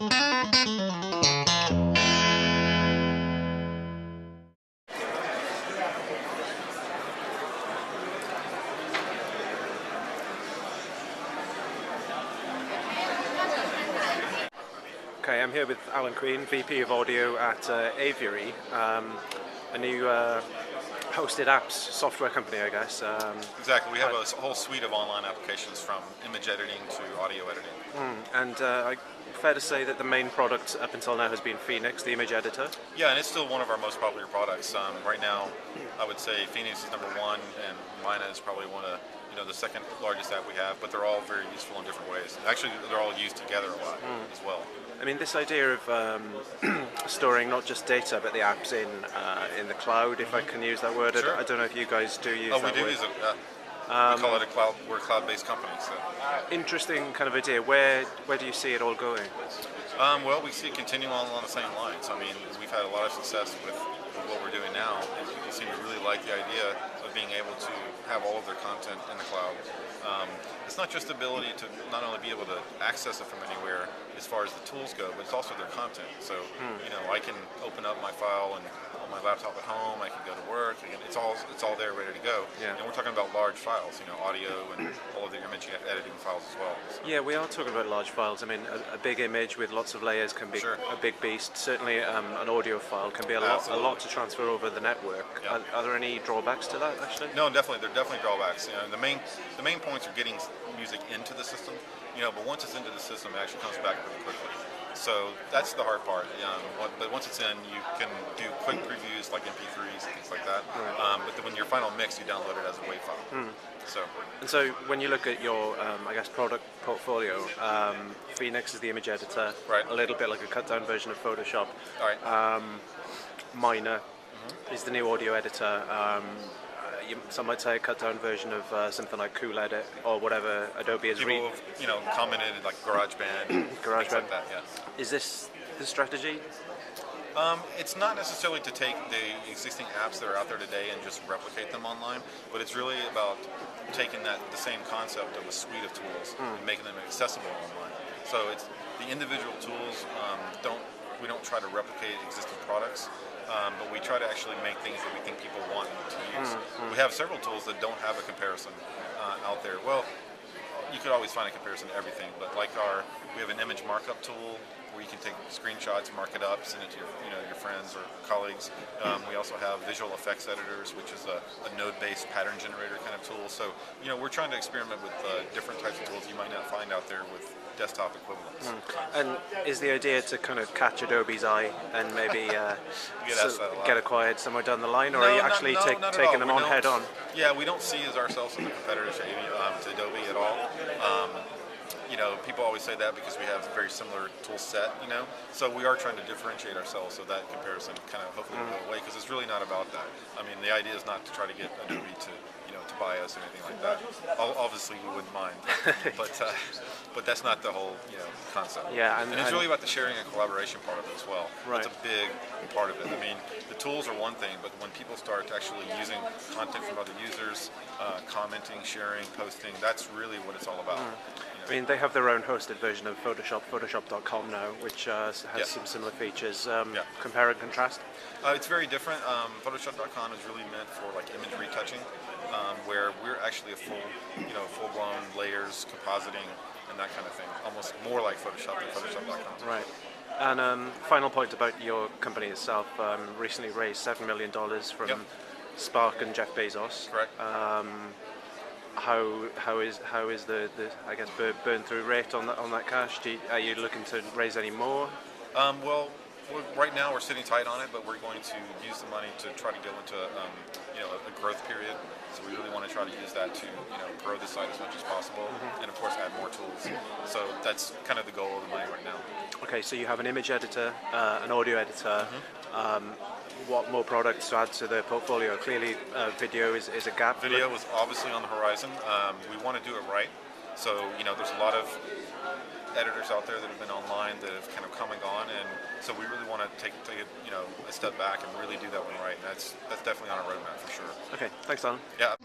Okay, I'm here with Alan Queen, VP of Audio at Aviary, a new hosted apps software company, I guess. Exactly. We have a whole suite of online applications from image editing to audio editing. Fair to say that the main product up until now has been Phoenix, the image editor? Yeah, and it's still one of our most popular products. Right now, I would say Phoenix is number one, and Mina is probably one of the second largest app we have, but they're all very useful in different ways. Actually, they're all used together a lot as well. I mean, this idea of storing not just data, but the apps in the cloud, if I can use that word. Sure. I don't know if you guys do use that word. Oh, we do use it. We call it we're a cloud-based company. So. Interesting kind of idea. Where do you see it all going? Well, we see it continuing along the same lines. I mean, we've had a lot of success with what we're doing now, and people seem to really like the idea of being able to have all of their content in the cloud. It's not just the ability to not only be able to access it from anywhere as far as the tools go, but it's also their content. So, I can open up my file and on my laptop at home, I can go to work, it's all there ready to go. Yeah. And we're talking about large files, audio and all of the image editing files as well. So. Yeah, we are talking about large files. I mean, a big image with lots of layers can be a big beast. Certainly, an audio file can be a lot to transfer over the network. Yeah. Are there any drawbacks to that, actually? No, definitely. There are definitely drawbacks. The main points are getting music into the system. But once it's into the system, it actually comes back pretty quickly. So that's the hard part. But once it's in, you can do quick previews like MP3s and things like that. Right. But then when your final mix, you download it as a WAV file. So when you look at your, product portfolio, Phoenix is the image editor. Right. A little bit like a cut-down version of Photoshop. All right. Mina is the new audio editor. Some might say a cut-down version of something like Cool Edit or whatever Adobe has. People have commented like GarageBand, things like that. Yeah. Is this the strategy? It's not necessarily to take the existing apps that are out there today and just replicate them online, but it's really about taking the same concept of a suite of tools and making them accessible online. So it's the individual tools. We don't try to replicate existing products. But we try to actually make things that we think people want to use. We have several tools that don't have a comparison out there. Well, you could always find a comparison to everything, but like we have an image markup tool where you can take screenshots, mark it up, send it to your friends or colleagues. We also have visual effects editors, which is a node-based pattern generator kind of tool. So we're trying to experiment with different types of tools you might not find out there with desktop equivalents. And is the idea to kind of catch Adobe's eye and maybe get acquired somewhere down the line, or are you actually taking them on head on? Yeah, we don't see ourselves as a competitor to Adobe at all. People always say that because we have a very similar tool set, So we are trying to differentiate ourselves so that comparison kind of hopefully will go away, because it's really not about that. I mean, the idea is not to try to get Adobe to buy us or anything like that. Obviously, we wouldn't mind, but that's not the whole concept. Yeah, and it's really about the sharing and collaboration part of it as well. Right. That's a big part of it. I mean, the tools are one thing, but when people start actually using content from other users, commenting, sharing, posting, that's really what it's all about. I mean, they have their own hosted version of Photoshop, Photoshop.com now, which has some similar features. Compare and contrast? It's very different. Photoshop.com is really meant for like image retouching, where we're actually a full-blown layers, compositing, and that kind of thing. Almost more like Photoshop than Photoshop.com. Right. And final point about your company itself. Recently raised $7 million from Spark and Jeff Bezos. Correct. How is the I guess burn through rate on that cash? Are you looking to raise any more? Well, right now we're sitting tight on it, but we're going to use the money to try to go into a growth period. So we really want to try to use that to grow the site as much as possible, and of course add more tools. So that's kind of the goal of the money right now. Okay, so you have an image editor, an audio editor. What more products to add to the portfolio? Clearly, video is a gap. Video is obviously on the horizon. We want to do it right. So there's a lot of editors out there that have been online that have kind of come and gone, and so we really want to take it, a step back and really do that one right. And that's definitely on our roadmap for sure. Okay, thanks, Alan. Yeah.